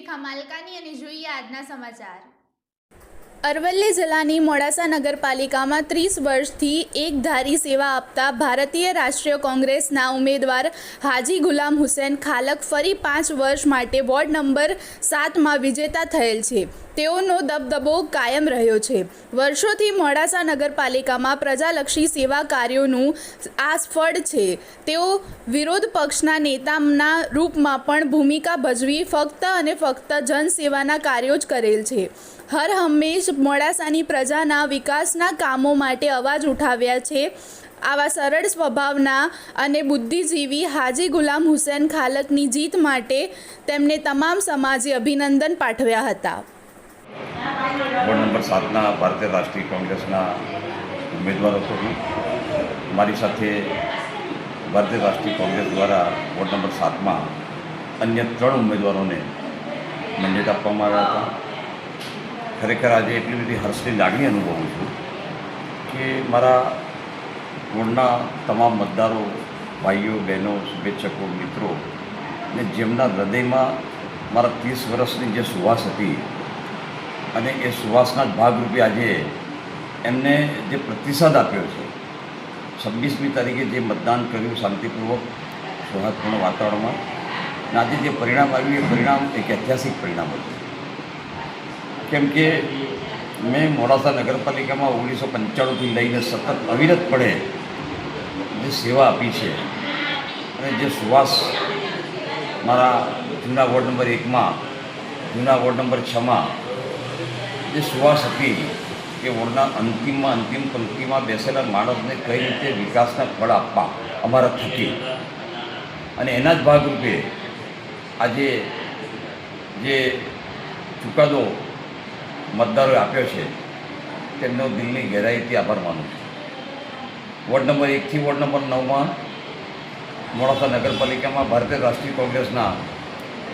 રેખા માલકાની અને જોઈએ આજના સમાચાર। અરવલ્લી જિલ્લાની મોડાસા નગરપાલિકામાં 30 વર્ષથી એકધારી સેવા આપતા ભારતીય રાષ્ટ્રીય કોંગ્રેસના ઉમેદવાર હાજી ગુલામ હુસૈન ખાલક ફરી 5 વર્ષ માટે વોર્ડ નંબર 7માં વિજેતા થયેલ છે। તેઓનો દબદબો કાયમ રહ્યો છે। વર્ષોથી મોડાસા નગરપાલિકામાં પ્રજાલક્ષી સેવા કાર્યોનું આ ફળ છે। તેઓ વિરોધ પક્ષના નેતાના રૂપમાં પણ ભૂમિકા ભજવી ફક્ત અને ફક્ત જનસેવાના કાર્યો જ કરેલ છે। હર હંમેશ મોડાસાની પ્રજાના વિકાસના કામો માટે અવાજ ઉઠાવ્યા છે। આવા સરળ સ્વભાવના અને બુદ્ધિજીવી હાજી ગુલામ હુસૈન ખાલકની જીત માટે તેમને તમામ સમાજે અભિનંદન પાઠવ્યા હતા। વોર્ડ નંબર 7ના ભારતીય રાષ્ટ્રીય કોંગ્રેસના ઉમેદવાર હતો હું। મારી સાથે ભારતીય રાષ્ટ્રીય કોંગ્રેસ દ્વારા વોર્ડ નંબર 7માં અન્ય 3 ઉમેદવારોને મેન્ડેટ આપવામાં આવ્યા હતા। ખરેખર આજે એટલી બધી હર્ષની લાગણી અનુભવું છું કે મારા વોર્ડના તમામ મતદારો, ભાઈઓ, બહેનો, શુભેચ્છકો, મિત્રો ને જેમના હૃદયમાં મારા 30 વર્ષની જે સુવાસ હતી અને એ સુવાસના જ ભાગરૂપે આજે એમને જે પ્રતિસાદ આપ્યો છે, 26મી તારીખે જે મતદાન કર્યું શાંતિપૂર્વક સૌહાર્દપૂર્ણ વાતાવરણમાં, અને આજે જે પરિણામ આવ્યું એ પરિણામ એક ઐતિહાસિક પરિણામ હતું। કેમ કે મેં મોડાસા નગરપાલિકામાં 1995થી લઈને સતત અવિરતપણે જે સેવા આપી છે અને જે સુવાસ મારા જૂના વોર્ડ નંબર 1માં, જૂના વોર્ડ નંબર 6માં જે સુવાસ હતી કે વોર્ડના અંતિમ પંક્તિમાં બેસેલા માણસને કઈ રીતે વિકાસના ફળ આપવા અમારા થકી, અને એના જ ભાગરૂપે આજે જે ચુકાદો મતદારોએ આપ્યો છે તેમનો દિલની ગહેરાઈથી આભાર માનું છું। વોર્ડ નંબર 1થી વોર્ડ નંબર 9માં મોડાસા નગરપાલિકામાં ભારતીય રાષ્ટ્રીય કોંગ્રેસના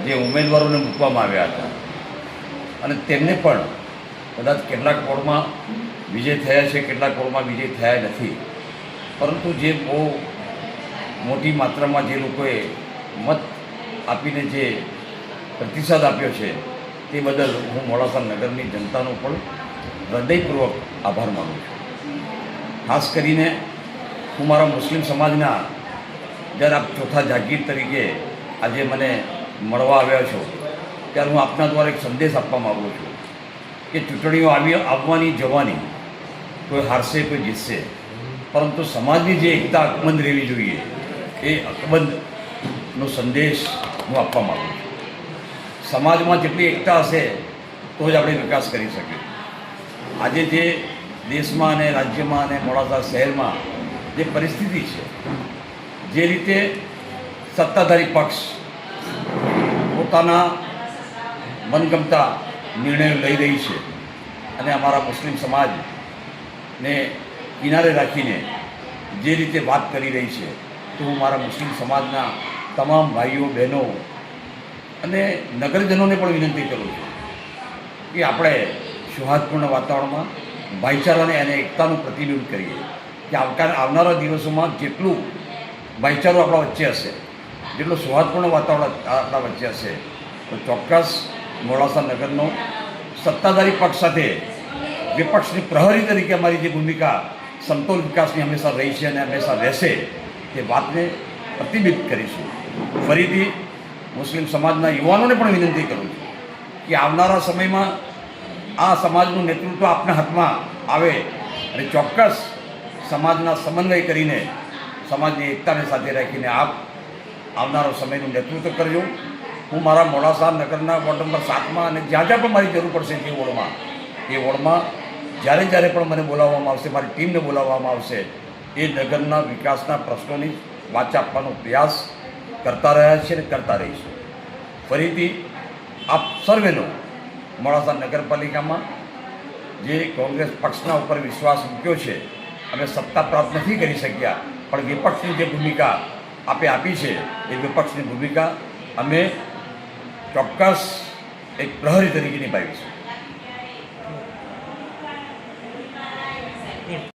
જે ઉમેદવારોને મૂકવામાં આવ્યા હતા અને તેમને પણ કદાચ કેટલાક વોર્ડમાં વિજય થયા છે, કેટલાક વોર્ડમાં વિજય થયા નથી, પરંતુ જે બહુ મોટી માત્રામાં જે લોકોએ મત આપીને જે પ્રતિસાદ આપ્યો છે તે બદલ હું મોડાસા નગરની જનતાનો પણ હૃદયપૂર્વક આભાર માનું છું। ખાસ કરીને હું મારા મુસ્લિમ સમાજના, જ્યારે આપ ચોથા જાગીર તરીકે આજે મને મળવા આવ્યા છો ત્યારે હું આપના દ્વારા એક સંદેશ આપવા માગું છું કે ચૂંટણીઓ આવવાની જવાની, કોઈ હારશે કોઈ જીતશે, પરંતુ સમાજની જે એકતા અકબંધ રહેવી જોઈએ એ અકબંધનો સંદેશ હું આપવા માગું છું। સમાજમાં જેટલી એકતા હશે તો જ આપણે વિકાસ કરી શકીએ। આજે જે દેશમાં અને રાજ્યમાં અને મોડાસા શહેરમાં જે પરિસ્થિતિ છે, જે રીતે સત્તાધારી પક્ષ પોતાના મનગમતા નિર્ણયો લઈ રહી છે અને અમારા મુસ્લિમ સમાજને કિનારે રાખીને જે રીતે વાત કરી રહી છે, તો હું મારા મુસ્લિમ સમાજના તમામ ભાઈઓ, બહેનો અને નગરજનોને પણ વિનંતી કરું છું કે આપણે સૌહાર્દપૂર્ણ વાતાવરણમાં ભાઈચારાને અને એકતાનું પ્રતિબિંબ કરીએ કે આવનારા દિવસોમાં જેટલું ભાઈચારો આપણા વચ્ચે હશે, જેટલું સૌહાર્દપૂર્ણ વાતાવરણ આપણા વચ્ચે હશે, તો ચોક્કસ મોડાસા નગરનો સત્તાધારી પક્ષ સાથે વિપક્ષની પ્રહરી તરીકે અમારી જે ભૂમિકા સમતોલ વિકાસની હંમેશા રહી છે અને હંમેશા રહેશે તે વાતને પ્રતિબિંબિત કરીશું। ફરીથી મુસ્લિમ સમાજના યુવાનોને પણ વિનંતી કરું છું કે આવનારા સમયમાં આ સમાજનું નેતૃત્વ આપના હાથમાં આવે અને ચોક્કસ સમાજના સમન્વય કરીને સમાજની એકતાને સાથે રાખીને આપ આવનારો સમયનું નેતૃત્વ કરજો। હું મારા મોડાસા નગરના વોર્ડ નંબર 7માં અને જ્યાં જ્યાં પણ મારી જરૂર પડશે એ વોર્ડમાં જ્યારે પણ મને બોલાવવામાં આવશે, મારી ટીમને બોલાવવામાં આવશે, એ નગરના વિકાસના પ્રશ્નોની વાચા આપવાનો પ્રયાસ કરતા રહ્યા છે અને કરતા રહીશું। ફરીથી આપ સર્વેનો મોડાસા નગરપાલિકામાં જે કોંગ્રેસ પક્ષના ઉપર વિશ્વાસ મૂક્યો છે, અમે સત્તા પ્રાપ્ત નથી કરી શક્યા, પણ વિપક્ષની જે ભૂમિકા આપે આપી છે એ વિપક્ષની ભૂમિકા અમે ચોક્કસ એક પ્રહરી તરીકે નિભાવીશું।